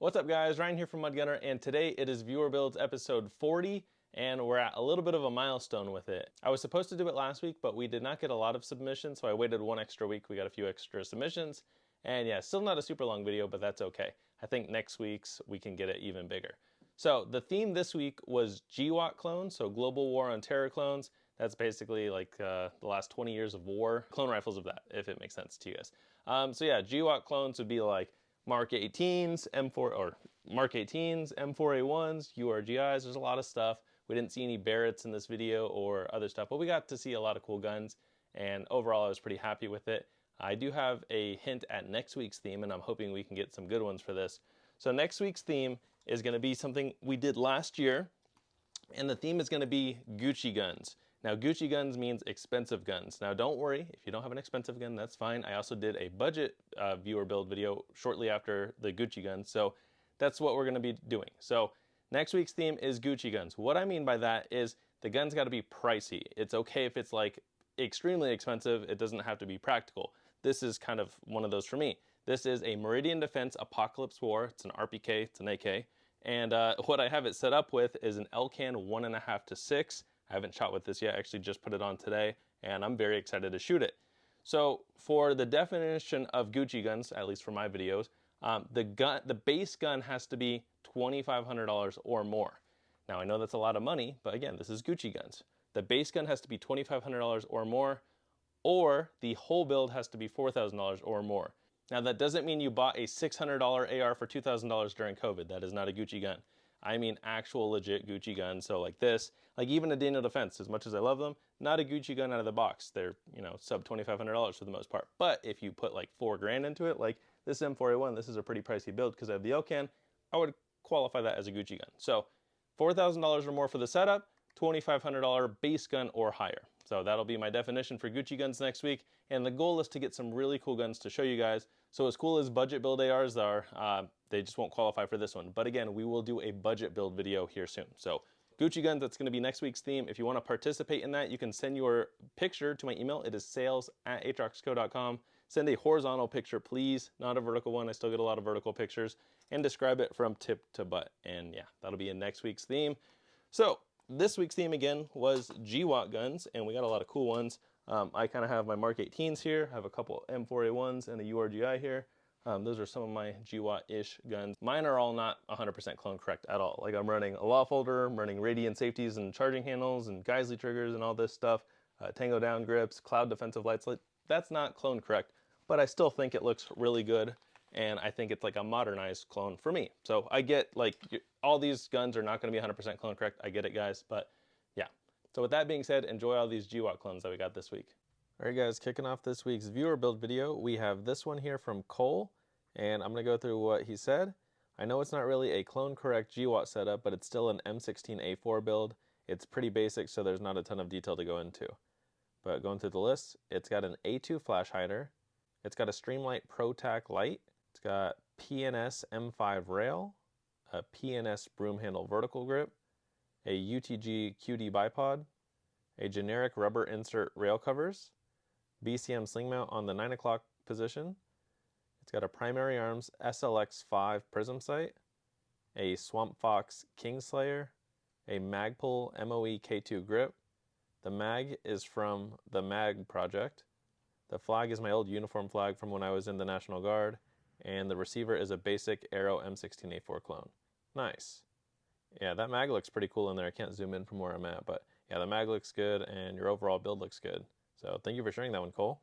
What's up guys, Ryan here from MudGunner, and today it is Viewer Builds episode 40, and we're at a little bit of a milestone with it. I was supposed to do it last week, but we did not get a lot of submissions, so I waited one extra week. We got a few extra submissions, and yeah, still not a super long video, but that's okay. I think next week's we can get it even bigger. So the theme this week was GWOT clones, so Global War on Terror clones. That's basically like the last 20 years of war, clone rifles of that, if it makes sense to you guys. So yeah, GWOT clones would be like Mark 18s, M4 or Mark 18s, M4A1s, URGIs. There's a lot of stuff. We didn't see any Barretts in this video or other stuff, but we got to see a lot of cool guns, and overall I was pretty happy with it. I do have a hint at next week's theme, and I'm hoping we can get some good ones for this. So next week's theme is going to be something we did last year, and the theme is going to be Gucci guns. Now, Gucci guns means expensive guns. Now, don't worry, if you don't have an expensive gun, that's fine. I also did a budget viewer build video shortly after the Gucci guns, so that's what we're going to be doing. So next week's theme is Gucci guns. What I mean by that is the gun's got to be pricey. It's okay if it's like extremely expensive. It doesn't have to be practical. This is kind of one of those for me. This is a Meridian Defense Apocalypse War. It's an RPK, it's an AK. And what I have it set up with is an LCAN 1.5 to 6. I haven't shot with this yet, I actually just put it on today, and I'm very excited to shoot it. So for the definition of Gucci guns, at least for my videos, the base gun has to be $2,500 or more. Now I know that's a lot of money, but again, this is Gucci guns. The base gun has to be $2,500 or more, or the whole build has to be $4,000 or more. Now that doesn't mean you bought a $600 AR for $2,000 during COVID. That is not a Gucci gun. I mean actual legit Gucci guns. So like this, like even a Daniel Defense, as much as I love them, not a Gucci gun out of the box. They're, you know, sub $2,500 for the most part. But if you put like $4 grand into it, like this M4A1, this is a pretty pricey build because I have the LCAN, I would qualify that as a Gucci gun. So $4,000 or more for the setup, $2,500 base gun or higher. So that'll be my definition for Gucci guns next week, and the goal is to get some really cool guns to show you guys. So as cool as budget build ARs are, they just won't qualify for this one. But again, we will do a budget build video here soon. So Gucci guns, that's going to be next week's theme. If you want to participate in that, you can send your picture to my email. It is sales@atroxco.com. Send a horizontal picture, please, not a vertical one. I still get a lot of vertical pictures, and describe it from tip to butt. And yeah, that'll be in next week's theme. So this week's theme again was GWOT guns, and we got a lot of cool ones. I kind of have my Mark 18s here. I have a couple M4A1s and a URGI here. Those are some of my GWOT-ish guns. Mine are all not 100% clone correct at all. Like I'm running a law folder, I'm running Radiant safeties and charging handles and Geisley triggers and all this stuff. Tango down grips, cloud defensive lights. That's not clone correct, but I still think it looks really good. And I think it's like a modernized clone for me. So I get like all these guns are not going to be 100% clone correct. I get it, guys, but yeah. So with that being said, enjoy all these GWOT clones that we got this week. All right, guys, kicking off this week's viewer build video, we have this one here from Cole, and I'm going to go through what he said. I know it's not really a clone correct GWOT setup, but it's still an M16A4 build. It's pretty basic, so there's not a ton of detail to go into. But going through the list, it's got an A2 flash hider. It's got a Streamlight Pro Tac light. It's got PNS M5 rail, a PNS broom handle vertical grip, a UTG QD bipod, a generic rubber insert rail covers, BCM sling mount on the 9 o'clock position. It's got a Primary Arms SLX5 prism sight, a Swamp Fox Kingslayer, a Magpul MOE K2 grip. The mag is from the MAG project. The flag is my old uniform flag from when I was in the National Guard. And the receiver is a basic Aero M16A4 clone. Nice. Yeah, that mag looks pretty cool in there. I can't zoom in from where I'm at, but yeah, the mag looks good and your overall build looks good. So thank you for sharing that one, Cole.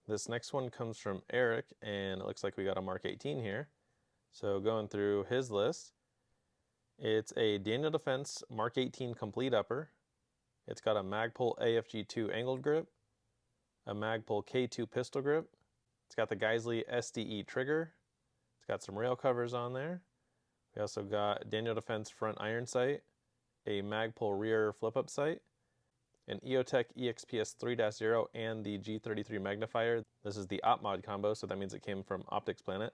This next one comes from Eric, and it looks like we got a Mark 18 here. So going through his list, it's a Daniel Defense Mark 18 complete upper. It's got a Magpul AFG2 angled grip, a Magpul K2 pistol grip. It's got the Geisley SDE trigger. It's got some rail covers on there. We also got Daniel Defense front iron sight, a Magpul rear flip-up sight, an EOTech EXPS 3-0 and the G33 magnifier. This is the OpMod combo, so that means it came from Optics Planet.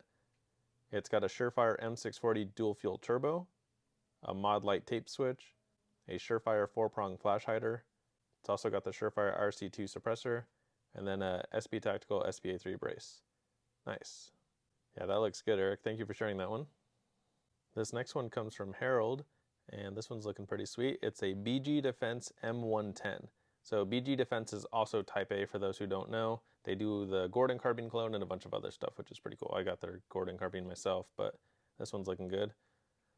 It's got a Surefire M640 dual fuel turbo, a Mod Light tape switch, a Surefire 4-prong flash hider. It's also got the Surefire RC2 suppressor, and then a SP Tactical SPA3 brace. Nice. Yeah, that looks good, Eric. Thank you for sharing that one. This next one comes from Harold, and this one's looking pretty sweet. It's a BG Defense M110. So BG Defense is also Type A for those who don't know. They do the Gordon carbine clone and a bunch of other stuff, which is pretty cool. I got their Gordon carbine myself, but this one's looking good.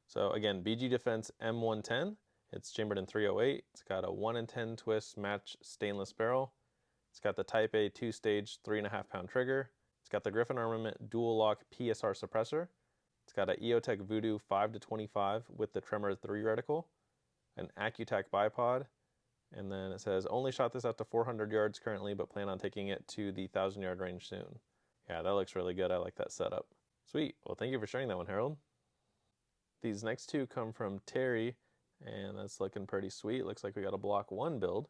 So again, BG Defense M110. It's chambered in 308. It's got a 1 in 10 twist match stainless barrel. It's got the Type A 2-stage 3.5 pound trigger. It's got the Griffin Armament dual lock PSR suppressor. It's got an EOTech Voodoo 5-25 with the Tremor 3 reticle, an Accutac bipod, and then it says, only shot this out to 400 yards currently, but plan on taking it to the 1,000-yard range soon. Yeah, that looks really good. I like that setup. Sweet. Well, thank you for sharing that one, Harold. These next two come from Terry, and that's looking pretty sweet. Looks like we got a Block 1 build.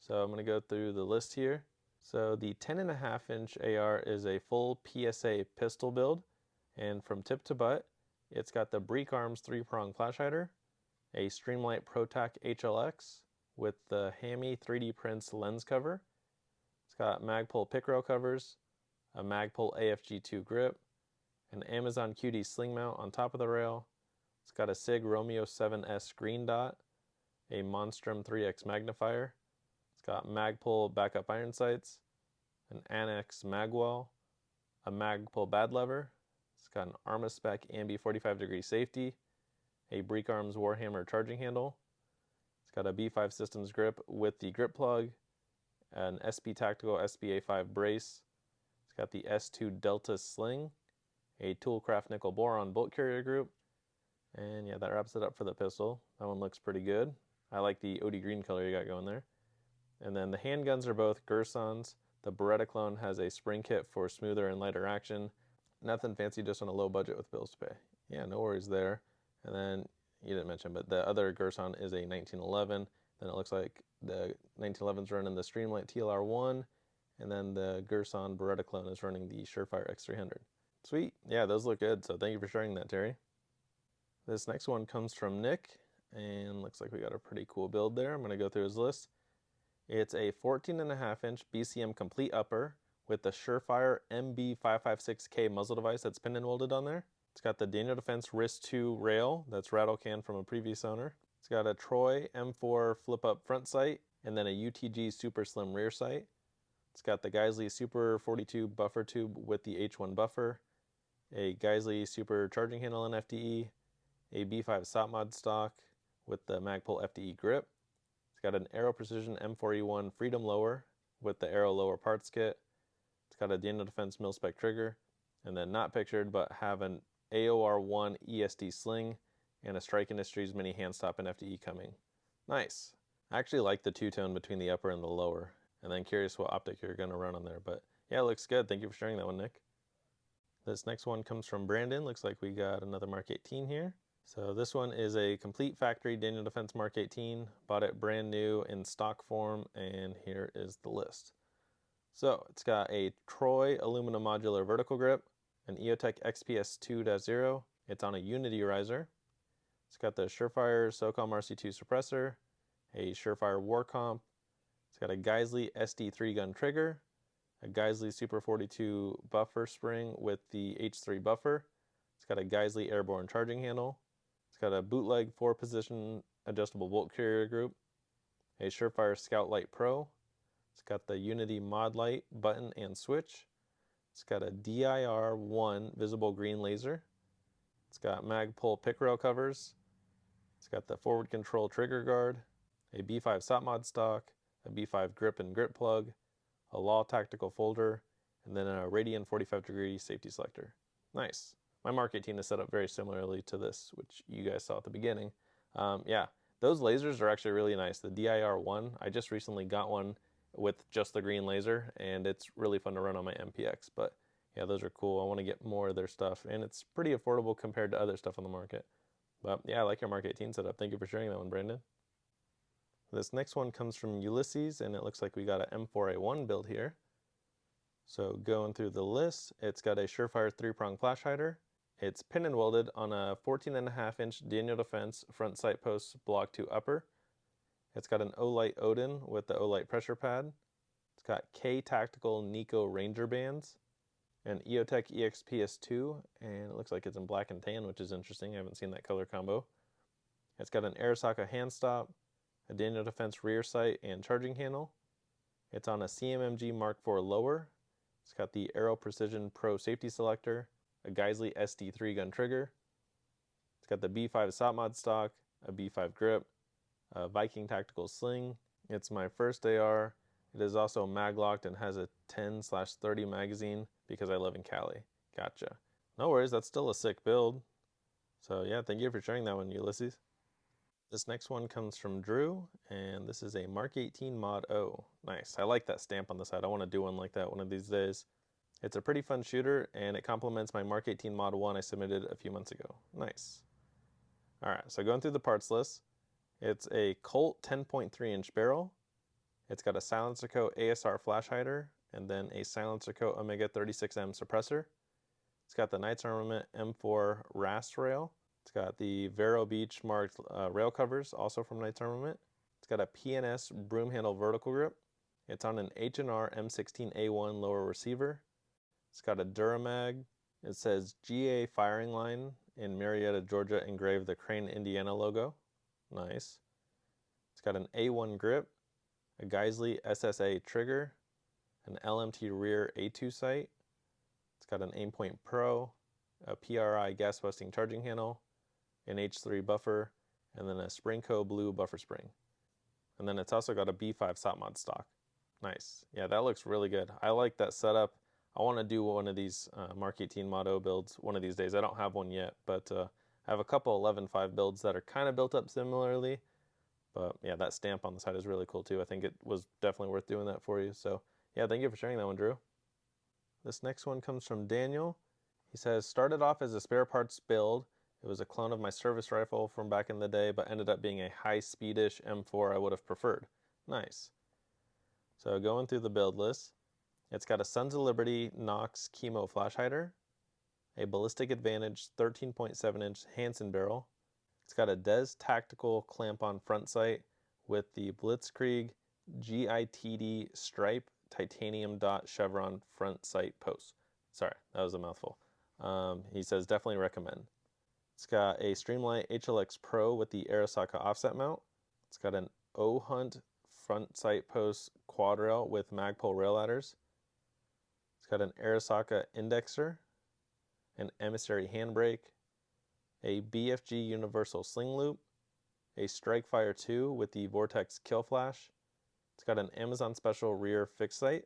So I'm going to go through the list here. So the 10.5-inch AR is a full PSA pistol build, and from tip to butt, it's got the Breek Arms 3-prong flash hider, a Streamlight ProTac HLX with the Hammy 3D Prints lens cover. It's got Magpul pick rail covers, a Magpul AFG2 grip, an Amazon QD sling mount on top of the rail. It's got a SIG Romeo 7S green dot, a Monstrum 3X magnifier. It's got Magpul backup iron sights, an Annex magwell, a Magpul bad lever. It's got an Armaspec Ambi 45-degree safety, a Breek Arms Warhammer charging handle. It's got a B5 Systems grip with the grip plug, an SP Tactical SBA5 brace. It's got the S2 Delta sling, a Toolcraft nickel boron bolt carrier group, and yeah, that wraps it up for the pistol. That one looks pretty good. I like the OD green color you got going there. And then the handguns are both Gersons. The Beretta clone has a spring kit for smoother and lighter action. Nothing fancy, just on a low budget with bills to pay. Yeah, no worries there. And then, you didn't mention, but the other Gerson is a 1911. Then it looks like the 1911's running the Streamlight TLR1, and then the Gerson Beretta clone is running the Surefire X300. Sweet. Yeah, those look good, so thank you for sharing that, Terry. This next one comes from Nick, and looks like we got a pretty cool build there. I'm going to go through his list. It's a 14.5-inch BCM complete upper with the Surefire MB556K muzzle device that's pinned and welded on there. It's got the Daniel Defense Wrist 2 rail that's rattle can from a previous owner. It's got a Troy M4 flip up front sight and then a UTG super slim rear sight. It's got the Geisley Super 42 buffer tube with the H1 buffer, a Geisley Super charging handle and FDE, a B5 SOP mod stock with the Magpul FDE grip. It's got an Aero Precision M4E1 Freedom lower with the Aero lower parts kit. It's got a Daniel Defense mil-spec trigger, and then not pictured, but have an AOR1 ESD sling and a Strike Industries mini handstop and FDE coming. Nice. I actually like the two-tone between the upper and the lower, and then curious what optic you're going to run on there. But yeah, it looks good. Thank you for sharing that one, Nick. This next one comes from Brandon. Looks like we got another Mark 18 here. So this one is a complete factory Daniel Defense Mark 18. Bought it brand new in stock form, and here is the list. So it's got a Troy aluminum modular vertical grip, an EOTech XPS 2.0. It's on a Unity riser. It's got the Surefire SOCOM RC2 suppressor, a Surefire War Comp. It's got a Geisley SD3 gun trigger, a Geisley Super 42 buffer spring with the H3 buffer. It's got a Geisley airborne charging handle. It's got a bootleg 4-position adjustable bolt carrier group, a Surefire Scout Light Pro. It's got the Unity Mod Light button and switch. It's got a DIR1 visible green laser. It's got Magpul pick rail covers. It's got the forward control trigger guard, a B5 SOP mod stock, a B5 grip and grip plug, a Law tactical folder, and then a Radian 45-degree safety selector. Nice. My Mark 18 is set up very similarly to this, which you guys saw at the beginning. Yeah, those lasers are actually really nice. The DIR1, I just recently got one with just the green laser, and it's really fun to run on my MPX. But yeah, those are cool. I want to get more of their stuff, and it's pretty affordable compared to other stuff on the market. But yeah, I like your Mark 18 setup. Thank you for sharing that one, Brandon. This next one comes from Ulysses, and it looks like we got an M4A1 build here. So going through the list, it's got a Surefire 3-prong flash hider. It's pin and welded on a 14.5-inch Daniel Defense front sight post Block 2 upper. It's got an Olight Odin with the Olight pressure pad. It's got K Tactical Nico Ranger bands. an EOTech EXPS2, and it looks like it's in black and tan, which is interesting. I haven't seen that color combo. It's got an Arisaka hand stop, a Daniel Defense rear sight and charging handle. It's on a CMMG Mark IV lower. It's got the Aero Precision Pro safety selector, a Geisley SD3 gun trigger. It's got the B5 SOP mod stock, a B5 grip, a Viking tactical sling. It's my first AR. It is also mag-locked and has a 10/30 magazine because I live in Cali. Gotcha. No worries, that's still a sick build. So yeah, thank you for sharing that one, Ulysses. This next one comes from Drew, and this is a Mark 18 Mod O. Nice, I like that stamp on the side. I want to do one like that one of these days. It's a pretty fun shooter, and it complements my Mark 18 Mod 1 I submitted a few months ago. Nice. Alright, so going through the parts list, it's a Colt 10.3-inch barrel. It's got a Silencer Co. ASR flash hider, and then a Silencer Co. Omega 36M suppressor. It's got the Knights Armament M4 RAS rail. It's got the Vero Beach marked rail covers, also from Knights Armament. It's got a PNS broom handle vertical grip. It's on an H&R M16A1 lower receiver. It's got a Duramag. It says GA firing line in Marietta, Georgia, engraved the Crane, Indiana logo. Nice. It's got an A1 grip, a Geisley SSA trigger, an LMT rear A2 sight. It's got an Aimpoint Pro, a PRI gas busting charging handle, an H3 buffer, and then a Springco blue buffer spring. And then it's also got a B5 SOP mod stock. Nice. Yeah, that looks really good. I like that setup. I want to do one of these Mark 18 Mod O builds one of these days. I don't have one yet, but I have a couple 11.5 builds that are kind of built up similarly. But yeah, that stamp on the side is really cool too. I think it was definitely worth doing that for you. So yeah, thank you for sharing that one, Drew. This next one comes from Daniel. He says, started off as a spare parts build. It was a clone of my service rifle from back in the day, but ended up being a high-speedish M4 I would have preferred. Nice. So going through the build list, it's got a Sons of Liberty Nox Chemo flash hider, a Ballistic Advantage 13.7-inch Hansen barrel. It's got a Des Tactical clamp-on front sight with the Blitzkrieg GITD stripe titanium dot chevron front sight post. Sorry, that was a mouthful. He says definitely recommend. It's got a Streamlight HLX Pro with the Arisaka offset mount. It's got an O-Hunt front sight post quad rail with Magpul rail ladders. It's got an Arisaka indexer, an Emissary handbrake, a BFG universal sling loop, a Strikefire 2 with the Vortex kill flash. It's got an Amazon special rear fixed sight.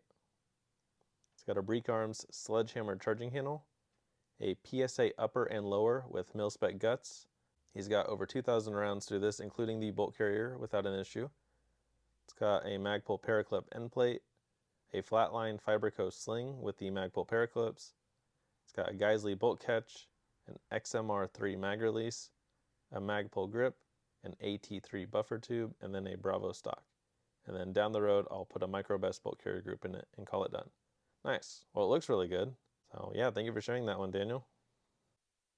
It's got a Breek Arms sledgehammer charging handle, a PSA upper and lower with mil-spec guts. He's got over 2,000 rounds through this, including the bolt carrier, without an issue. It's got a Magpul Paraclip end plate, a Flatline Fiberco sling with the Magpul Paraclips. It's got a Geisley bolt catch, an XMR3 mag release, a Magpul grip, an AT3 buffer tube, and then a Bravo stock. And then down the road, I'll put a Microbest bolt carrier group in it and call it done. Nice. Well, it looks really good. So yeah, thank you for sharing that one, Daniel.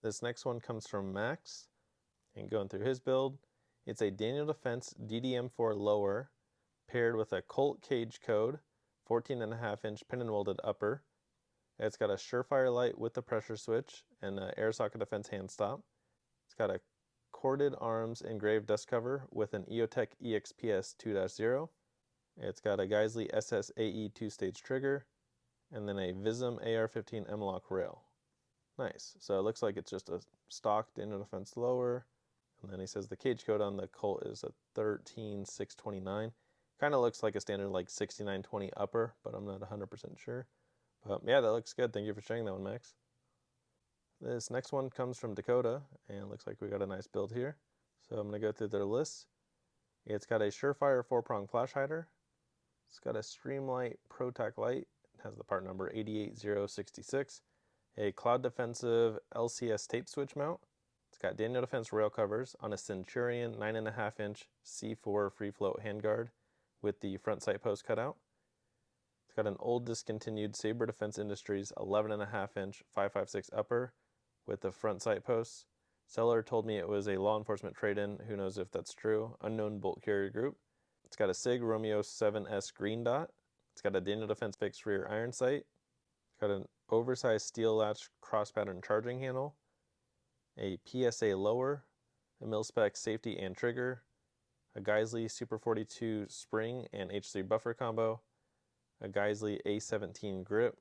This next one comes from Max. And going through his build, it's a Daniel Defense DDM4 lower paired with a Colt cage code, 14.5-inch pin and welded upper. It's got a Surefire light with the pressure switch and an Arisaka Defense hand stop. It's got a corded arms engraved dust cover with an EOTech EXPS 2.0. It's got a Geisley SSAE 2-stage trigger, and then a Vism AR-15 M-Lock rail. Nice. So it looks like it's just a stock Daniel Defense lower. And then he says the cage code on the Colt is a 13629. Kind of looks like a standard like 6920 upper, but I'm not 100% sure. But yeah, that looks good. Thank you for sharing that one, Max. This next one comes from Dakota, and looks like we got a nice build here. So I'm going to go through their list. It's got a Surefire 4-prong flash hider. It's got a Streamlight ProTac light. It has the part number 88066. A Cloud Defensive LCS tape switch mount. It's got Daniel Defense rail covers on a Centurion 9.5-inch C4 free float handguard with the front sight post cutout. It's got an old discontinued Sabre Defense Industries 11.5-inch 5.56 upper with the front sight posts. Seller told me it was a law enforcement trade-in. Who knows if that's true. Unknown bolt carrier group. It's got a SIG Romeo 7S green dot. It's got a Daniel Defense fixed rear iron sight. It's got an oversized steel latch cross pattern charging handle, a PSA lower, a mil-spec safety and trigger, a Geisley Super 42 spring and H3 buffer combo, a Geisley A17 grip.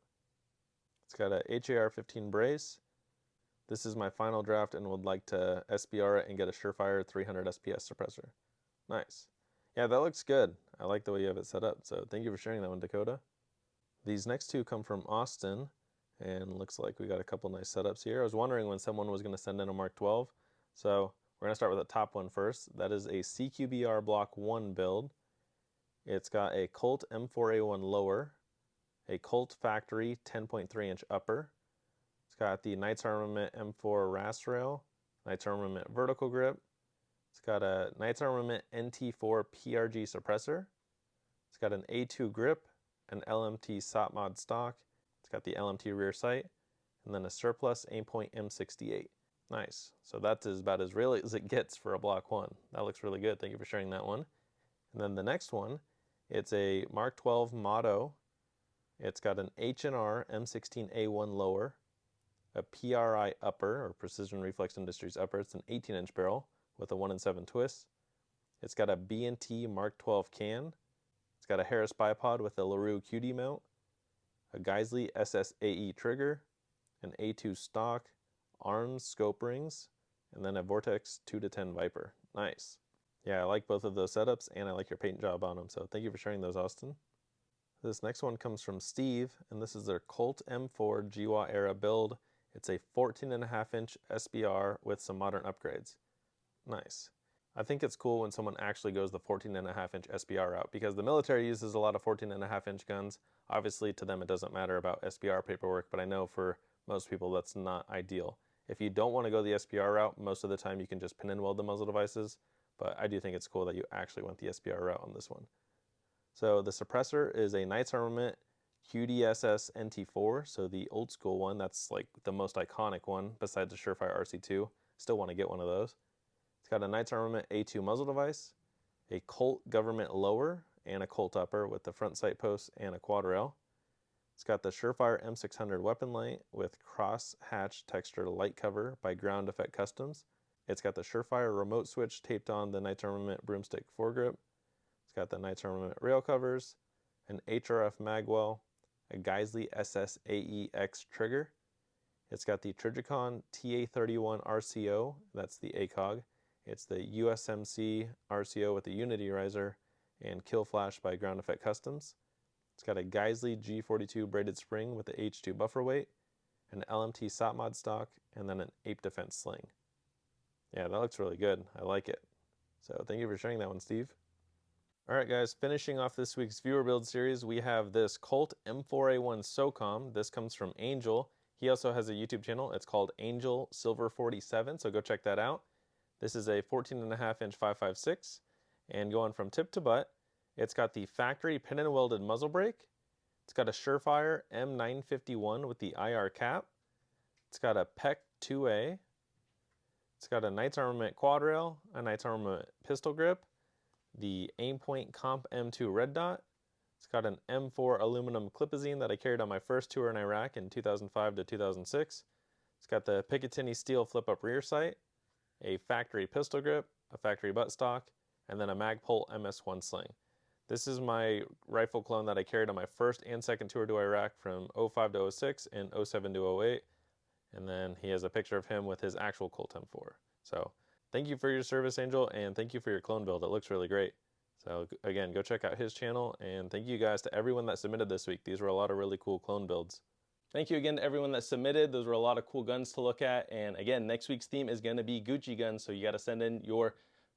It's got a HAR 15 brace. This is my final draft and would like to SBR it and get a Surefire 300 SPS suppressor. Nice. Yeah, that looks good. I like the way you have it set up, so thank you for sharing that one, Dakota. These next two come from Austin, and looks like we got a couple nice setups here. I was wondering when someone was going to send in a Mark 12, so we're going to start with the top one first. That is a CQBR Block 1 build. It's got a Colt M4A1 lower, a Colt Factory 10.3 inch upper. It's got the Knights Armament M4 RAS rail, Knights Armament vertical grip. It's got a Knights Armament NT4 PRG suppressor. It's got an A2 grip, an LMT SOT mod stock. It's got the LMT rear sight, and then a surplus Aimpoint M68. Nice. So that's about as real as it gets for a Block 1. That looks really good. Thank you for sharing that one. And then the next one, it's a Mark 12 Motto. It's got an H&R M16A1 lower, a PRI upper, or Precision Reflex Industries upper. It's an 18-inch barrel with a 1-in-7 twist. It's got a B&T Mark 12 can. It's got a Harris bipod with a LaRue QD mount, a Geisley SSAE trigger, an A2 stock, arms, scope rings, and then a Vortex 2-10 Viper. Nice. Yeah, I like both of those setups, and I like your paint job on them, so thank you for sharing those, Austin. This next one comes from Steve, and this is their Colt M4 GWOT era build. It's a 14.5-inch SBR with some modern upgrades. Nice. I think it's cool when someone actually goes the 14.5-inch SBR route, because the military uses a lot of 14.5-inch guns. Obviously, to them it doesn't matter about SBR paperwork, but I know for most people that's not ideal. If you don't want to go the SBR route, most of the time you can just pin and weld the muzzle devices, but I do think it's cool that you actually went the SBR route on this one. So the suppressor is a Knights Armament QDSS NT4, so the old school one. That's like the most iconic one besides the Surefire RC2. Still want to get one of those. It's got a Knights Armament A2 muzzle device, a Colt Government lower, and a Colt upper with the front sight post and a quad rail. It's got the Surefire M600 weapon light with cross-hatch texture light cover by Ground Effect Customs. It's got the Surefire remote switch taped on the Knights Armament broomstick foregrip. It's got the Knights Armament rail covers, an HRF magwell, a Geisley SSAEX trigger. It's got the Trijicon TA31 RCO, that's the ACOG. It's the USMC RCO with the Unity riser, and Kill Flash by Ground Effect Customs. It's got a Geisley G42 braided spring with the H2 buffer weight, an LMT SOT mod stock, and then an Ape Defense sling. Yeah, that looks really good. I like it. So thank you for sharing that one, Steve. Alright guys, finishing off this week's viewer build series, we have this Colt M4A1 SOCOM. This comes from Angel. He also has a YouTube channel. It's called Angel Silver 47, so go check that out. This is a 14.5-inch 5.56, and going from tip to butt, it's got the factory pin and welded muzzle brake. It's got a Surefire M951 with the IR cap. It's got a PEC 2A. It's got a Knights Armament quad rail, a Knights Armament pistol grip, the Aimpoint Comp M2 red dot. It's got an M4 aluminum clipazine that I carried on my first tour in Iraq in 2005 to 2006. It's got the Picatinny steel flip-up rear sight, a factory pistol grip, a factory buttstock, and then a Magpul MS1 sling. This is my rifle clone that I carried on my first and second tour to Iraq from 05 to 06 and 07 to 08. And then he has a picture of him with his actual Colt M4. So thank you for your service, Angel, and thank you for your clone build. It looks really great. So again, go check out his channel, and thank you guys to everyone that submitted this week. These were a lot of really cool clone builds. Thank you again to everyone that submitted. Those were a lot of cool guns to look at. And again, next week's theme is going to be Gucci guns, so you got to send in your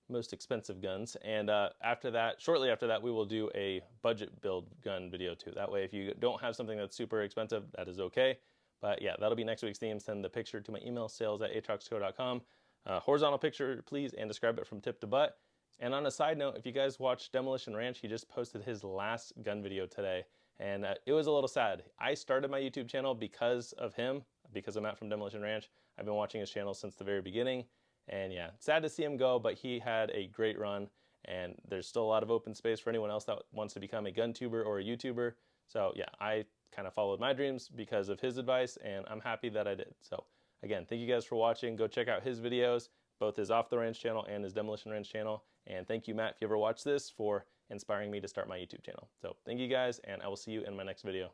most expensive guns. And after that, shortly after that, we will do a budget build gun video too. That way, if you don't have something that's super expensive, that is okay. But yeah, that'll be next week's theme. Send the picture to my email, sales@atroxco.com. Horizontal picture, please, and describe it from tip to butt. And on a side note, if you guys watched Demolition Ranch, he just posted his last gun video today. And it was a little sad. I started my YouTube channel because of him, because I'm Matt from Demolition Ranch. I've been watching his channel since the very beginning. And yeah, sad to see him go, but he had a great run. And there's still a lot of open space for anyone else that wants to become a gun tuber or a YouTuber. So yeah, I kind of followed my dreams because of his advice, and I'm happy that I did. So again, thank you guys for watching. Go check out his videos, both his Off the Range channel and his Demolition Range channel. And thank you, Matt, if you ever watch this, for inspiring me to start my YouTube channel. So thank you guys, and I will see you in my next video.